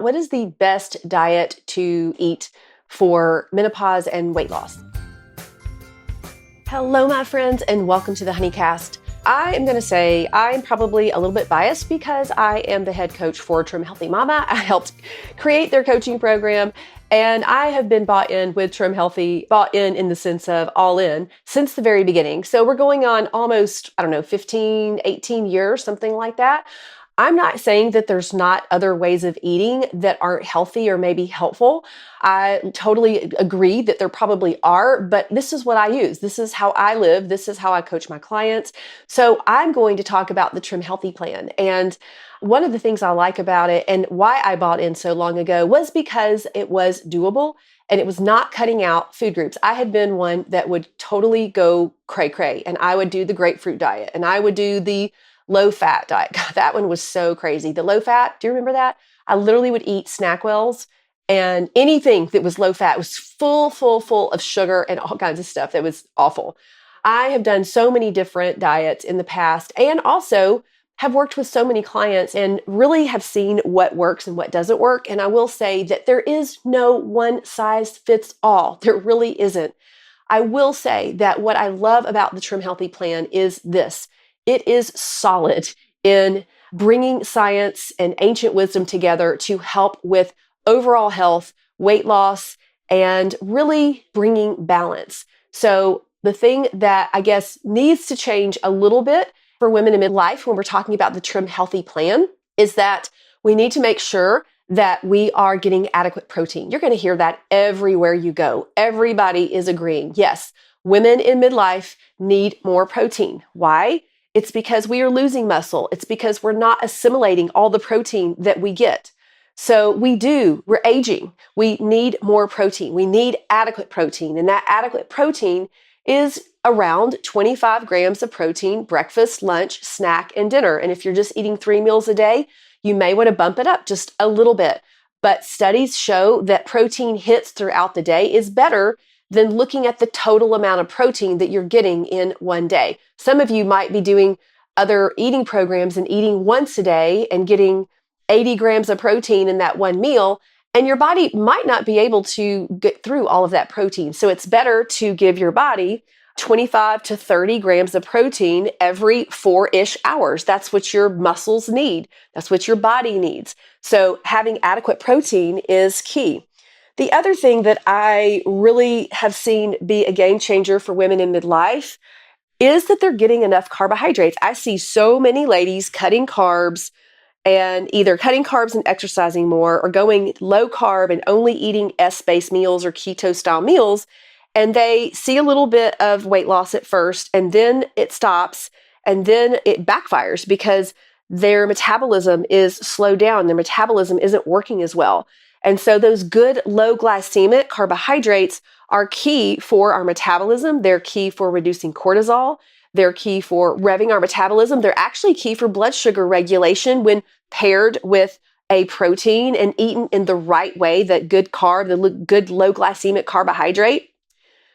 What is the best diet to eat for menopause and weight loss? Hello, my friends, and welcome to the Honeycast. I am going to say I'm probably a little bit biased because I am the head coach for Trim Healthy Mama. I helped create their coaching program, and I have been bought in with Trim Healthy, bought in the sense of all in, since the very beginning. So we're going on almost, 15, 18 years, something like that. I'm not saying that there's not other ways of eating that aren't healthy or maybe helpful. I totally agree that there probably are, but this is what I use. This is how I live. This is how I coach my clients. So I'm going to talk about the Trim Healthy plan. And one of the things I like about it and why I bought in so long ago was because it was doable and it was not cutting out food groups. I had been one that would totally go cray-cray, and I would do the grapefruit diet and I would do the low-fat diet. God, that one was so crazy. The low-fat, do you remember that? I literally would eat Snackwells, and anything that was low-fat was full of sugar and all kinds of stuff that was awful. I have done so many different diets in the past and also have worked with so many clients and really have seen what works and what doesn't work. And I will say that there is no one size fits all. There really isn't. I will say that what I love about the Trim Healthy plan is this. It is solid in bringing science and ancient wisdom together to help with overall health, weight loss, and really bringing balance. So the thing that I guess needs to change a little bit for women in midlife when we're talking about the Trim Healthy plan is that we need to make sure that we are getting adequate protein. You're going to hear that everywhere you go. Everybody is agreeing. Yes, women in midlife need more protein. Why? It's because we are losing muscle. It's because we're not assimilating all the protein that we get. So we're aging. We need more protein. We need adequate protein. And that adequate protein is around 25 grams of protein, breakfast, lunch, snack, and dinner. And if you're just eating 3 meals a day, you may want to bump it up just a little bit. But studies show that protein hits throughout the day is better than looking at the total amount of protein that you're getting in one day. Some of you might be doing other eating programs and eating once a day and getting 80 grams of protein in that one meal, and your body might not be able to get through all of that protein. So it's better to give your body 25 to 30 grams of protein every 4-ish hours. That's what your muscles need. That's what your body needs. So having adequate protein is key. The other thing that I really have seen be a game changer for women in midlife is that they're getting enough carbohydrates. I see so many ladies cutting carbs and either cutting carbs and exercising more or going low carb and only eating S-based meals or keto style meals. And they see a little bit of weight loss at first, and then it stops, and then it backfires because their metabolism is slowed down. Their metabolism isn't working as well. And so those good low glycemic carbohydrates are key for our metabolism. They're key for reducing cortisol. They're key for revving our metabolism. They're actually key for blood sugar regulation when paired with a protein and eaten in the right way, that good carb, the good low glycemic carbohydrate.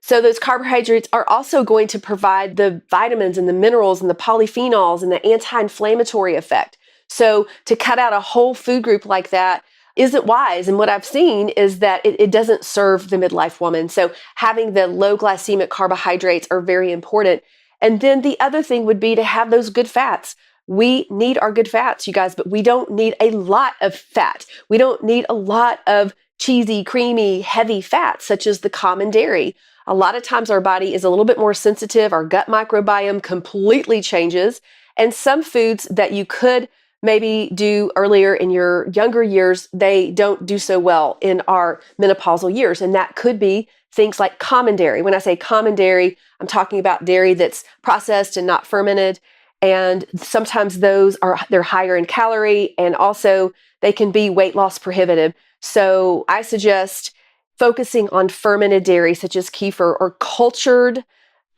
So those carbohydrates are also going to provide the vitamins and the minerals and the polyphenols and the anti-inflammatory effect. So to cut out a whole food group like that isn't wise. And what I've seen is that it doesn't serve the midlife woman. So having the low glycemic carbohydrates are very important. And then the other thing would be to have those good fats. We need our good fats, you guys, but we don't need a lot of fat. We don't need a lot of cheesy, creamy, heavy fats, such as the common dairy. A lot of times our body is a little bit more sensitive. Our gut microbiome completely changes. And some foods that you could maybe do earlier in your younger years, they don't do so well in our menopausal years. And that could be things like common dairy. When I say common dairy, I'm talking about dairy that's processed and not fermented. And sometimes they're higher in calorie, and also they can be weight loss prohibitive. So I suggest focusing on fermented dairy such as kefir or cultured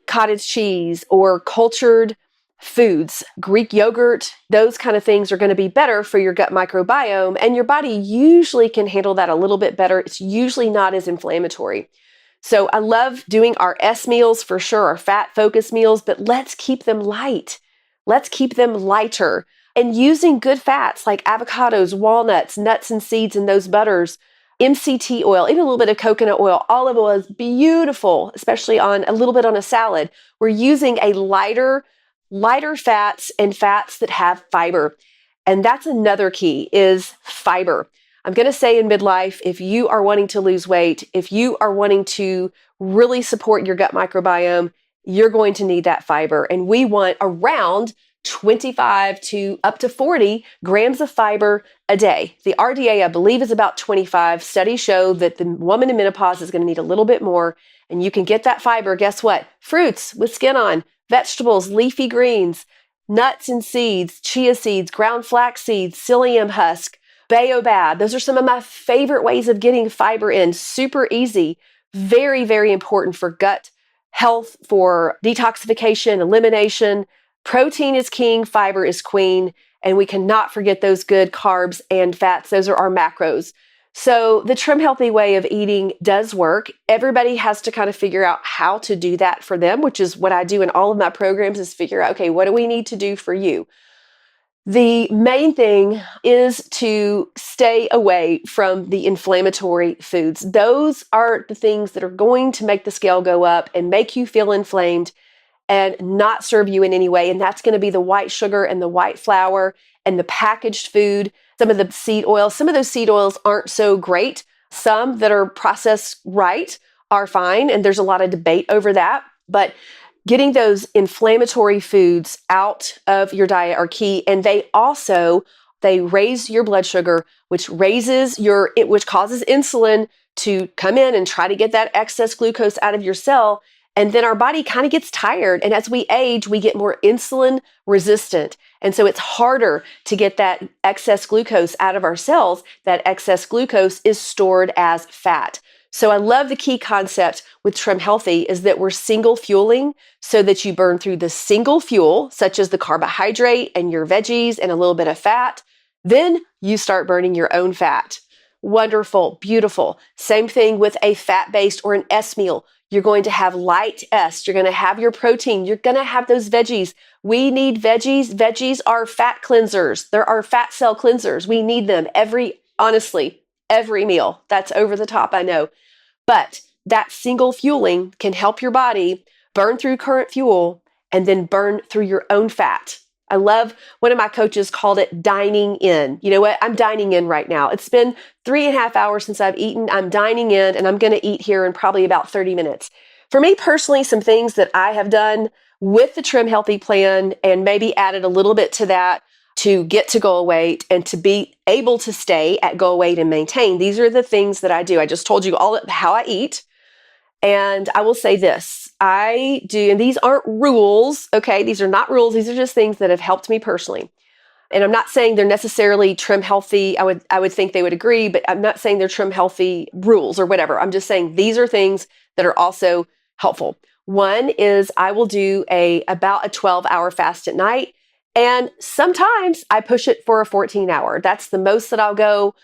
cottage cheese or cultured foods, Greek yogurt. Those kind of things are going to be better for your gut microbiome, and your body usually can handle that a little bit better. It's usually not as inflammatory. So I love doing our S meals for sure, our fat focused meals, but let's keep them light. Let's keep them lighter. And using good fats like avocados, walnuts, nuts and seeds, and those butters, MCT oil, even a little bit of coconut oil, olive oil is beautiful, especially on a little bit on a salad. We're using a lighter fats and fats that have fiber. And that's another key is fiber. I'm going to say in midlife, if you are wanting to lose weight, if you are wanting to really support your gut microbiome, you're going to need that fiber. And we want around 25 to up to 40 grams of fiber a day. The RDA, I believe, is about 25. Studies show that the woman in menopause is going to need a little bit more. And you can get that fiber, guess what? Fruits with skin on, vegetables, leafy greens, nuts and seeds, chia seeds, ground flax seeds, psyllium husk, baobab. Those are some of my favorite ways of getting fiber in. Super easy. Very, very important for gut health, for detoxification, elimination. Protein is king, fiber is queen, and we cannot forget those good carbs and fats. Those are our macros. So the Trim Healthy way of eating does work. Everybody has to kind of figure out how to do that for them, which is what I do in all of my programs is figure out, okay, what do we need to do for you? The main thing is to stay away from the inflammatory foods. Those are the things that are going to make the scale go up and make you feel inflamed and not serve you in any way. And that's going to be the white sugar and the white flour and the packaged food, some of the seed oils. Some of those seed oils aren't so great. Some that are processed right are fine. And there's a lot of debate over that. But getting those inflammatory foods out of your diet are key. And they raise your blood sugar, which causes insulin to come in and try to get that excess glucose out of your cell. And then our body kind of gets tired. And as we age, we get more insulin resistant. And so it's harder to get that excess glucose out of our cells. That excess glucose is stored as fat. So I love the key concept with Trim Healthy is that we're single fueling so that you burn through the single fuel, such as the carbohydrate and your veggies and a little bit of fat. Then you start burning your own fat. Wonderful, beautiful. Same thing with a fat-based or an S meal. You're going to have light S. You're going to have your protein. You're going to have those veggies. We need veggies. Veggies are fat cleansers. There are fat cell cleansers. We need them honestly, every meal. That's over the top, I know. But that single fueling can help your body burn through current fuel and then burn through your own fat. I love, one of my coaches called it dining in. You know what? I'm dining in right now. It's been 3.5 hours since I've eaten. I'm dining in and I'm going to eat here in probably about 30 minutes. For me personally, some things that I have done with the Trim Healthy plan and maybe added a little bit to that to get to goal weight and to be able to stay at goal weight and maintain. These are the things that I do. I just told you all how I eat. And I will say this, I do, and these aren't rules, okay? These are not rules. These are just things that have helped me personally. And I'm not saying they're necessarily Trim Healthy. I would think they would agree, but I'm not saying they're Trim Healthy rules or whatever. I'm just saying these are things that are also helpful. One is I will do about a 12-hour fast at night. And sometimes I push it for a 14-hour. That's the most that I'll go.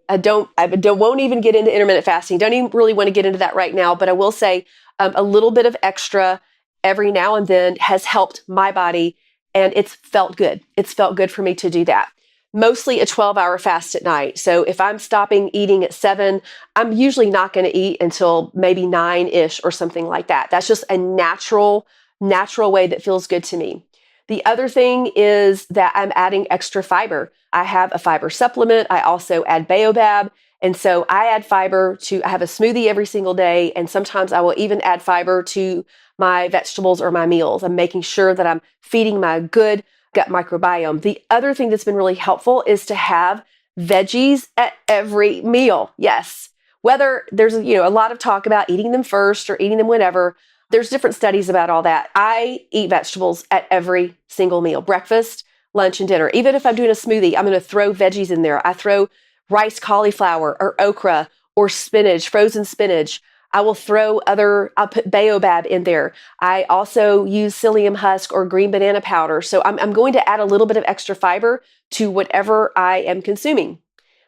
I won't even get into intermittent fasting. Don't even really want to get into that right now, but I will say a little bit of extra every now and then has helped my body and it's felt good. It's felt good for me to do that. Mostly a 12-hour fast at night. So if I'm stopping eating at 7, I'm usually not going to eat until maybe 9-ish or something like that. That's just a natural way that feels good to me. The other thing is that I'm adding extra fiber. I have a fiber supplement. I also add baobab. And so I add fiber I have a smoothie every single day. And sometimes I will even add fiber to my vegetables or my meals. I'm making sure that I'm feeding my good gut microbiome. The other thing that's been really helpful is to have veggies at every meal. Yes. Whether there's, a lot of talk about eating them first or eating them whenever. There's different studies about all that. I eat vegetables at every single meal, breakfast, lunch, and dinner. Even if I'm doing a smoothie, I'm going to throw veggies in there. I throw rice cauliflower or okra or spinach, frozen spinach. I'll put baobab in there. I also use psyllium husk or green banana powder. So I'm going to add a little bit of extra fiber to whatever I am consuming.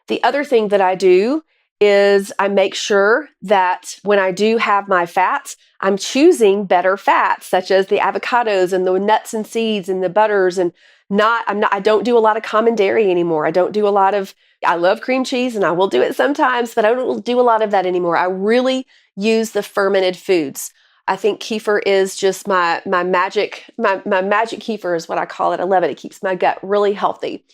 The other thing that I do is I make sure that when I do have my fats, I'm choosing better fats, such as the avocados and the nuts and seeds and the butters and I don't do a lot of common dairy anymore. I love cream cheese and I will do it sometimes, but I don't do a lot of that anymore. I really use the fermented foods. I think kefir is just my magic kefir is what I call it. I love it. It keeps my gut really healthy.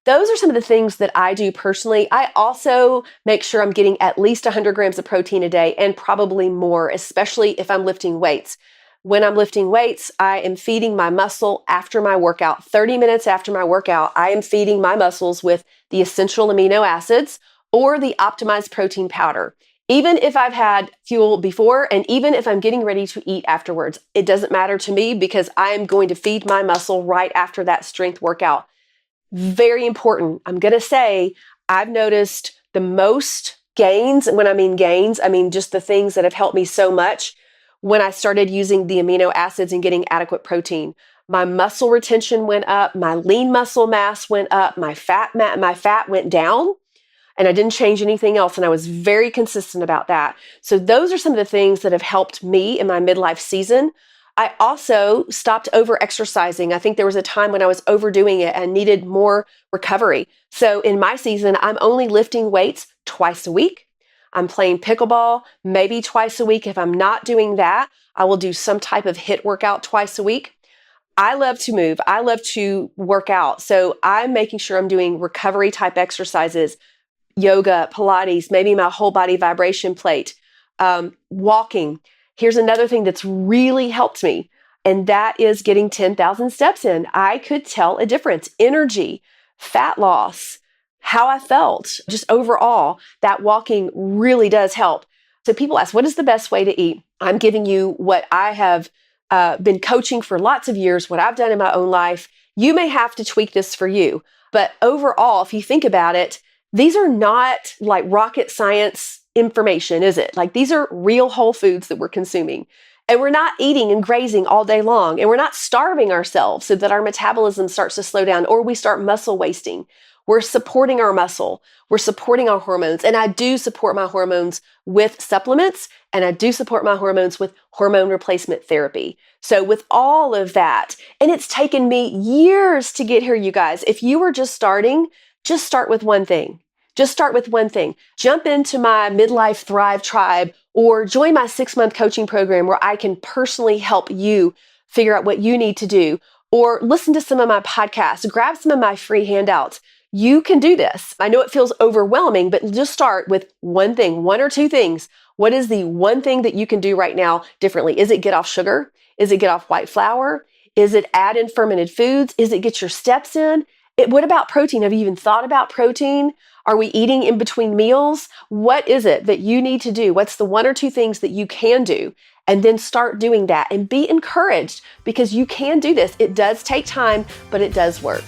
Those are some of the things that I do personally. I also make sure I'm getting at least 100 grams of protein a day and probably more, especially if I'm lifting weights. When I'm lifting weights, I am feeding my muscle after my workout. 30 minutes after my workout, I am feeding my muscles with the essential amino acids or the optimized protein powder. Even if I've had fuel before and even if I'm getting ready to eat afterwards, it doesn't matter to me because I am going to feed my muscle right after that strength workout. Very important. I'm going to say I've noticed the most gains. And when I mean gains, I mean just the things that have helped me so much when I started using the amino acids and getting adequate protein. My muscle retention went up, my lean muscle mass went up, my fat went down, and I didn't change anything else. And I was very consistent about that. So those are some of the things that have helped me in my midlife season. I also stopped over exercising. I think there was a time when I was overdoing it and needed more recovery. So in my season, I'm only lifting weights twice a week. I'm playing pickleball maybe twice a week. If I'm not doing that, I will do some type of HIIT workout twice a week. I love to move. I love to work out. So I'm making sure I'm doing recovery type exercises, yoga, Pilates, maybe my whole body vibration plate, walking. Here's another thing that's really helped me, and that is getting 10,000 steps in. I could tell a difference. Energy, fat loss, how I felt, just overall, that walking really does help. So people ask, what is the best way to eat? I'm giving you what I have been coaching for lots of years, what I've done in my own life. You may have to tweak this for you. But overall, if you think about it, these are not like rocket science information, is it? Like these are real whole foods that we're consuming. And we're not eating and grazing all day long. And we're not starving ourselves so that our metabolism starts to slow down or we start muscle wasting. We're supporting our muscle. We're supporting our hormones. And I do support my hormones with supplements. And I do support my hormones with hormone replacement therapy. So with all of that, and it's taken me years to get here, you guys. If you were just starting, just start with one thing. Just start with one thing. Jump into my Midlife Thrive Tribe or join my 6-month coaching program where I can personally help you figure out what you need to do. Or listen to some of my podcasts, grab some of my free handouts. You can do this. I know it feels overwhelming, but just start with one thing, one or two things. What is the one thing that you can do right now differently? Is it get off sugar? Is it get off white flour? Is it add in fermented foods? Is it get your steps in? What about protein? Have you even thought about protein? Are we eating in between meals? What is it that you need to do? What's the one or two things that you can do? And then start doing that and be encouraged because you can do this. It does take time, but it does work.